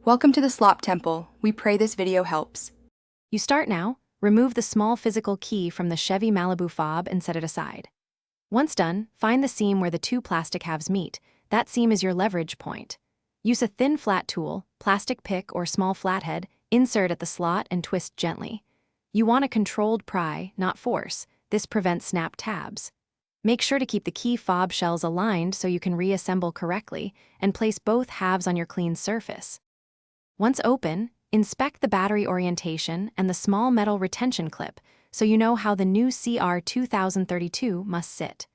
Welcome to the Slop Temple. We pray this video helps. You start now, remove the small physical key from the Chevy Malibu fob and set it aside. Once done, find the seam where the two plastic halves meet. That seam is your leverage point. Use a thin flat tool, plastic pick or small flathead, insert at the slot and twist gently. You want a controlled pry, not force. This prevents snap tabs. Make sure to keep the key fob shells aligned so you can reassemble correctly and place both halves on your clean surface. Once open, inspect the battery orientation and the small metal retention clip so you know how the new CR 2032 must sit.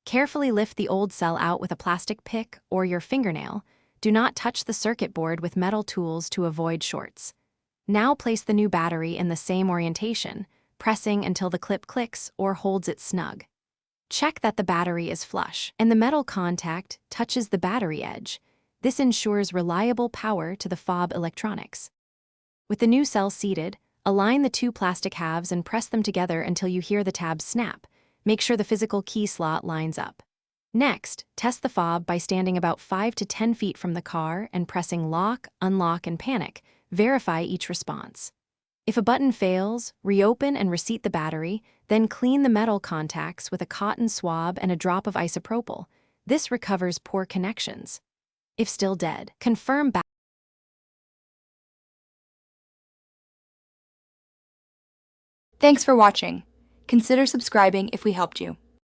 Carefully lift the old cell out with a plastic pick or your fingernail. Do not touch the circuit board with metal tools to avoid shorts. Now place the new battery in the same orientation, pressing until the clip clicks or holds it snug. Check that the battery is flush and the metal contact touches the battery edge. This ensures reliable power to the fob electronics. With the new cell seated, align the two plastic halves and press them together until you hear the tabs snap. Make sure the physical key slot lines up. Next, test the fob by standing about 5 to 10 feet from the car and pressing lock, unlock, and panic. Verify each response. If a button fails, reopen and reseat the battery, then clean the metal contacts with a cotton swab and a drop of isopropyl. This recovers poor connections. If still dead, confirm back. Thanks for watching. Consider subscribing if we helped you.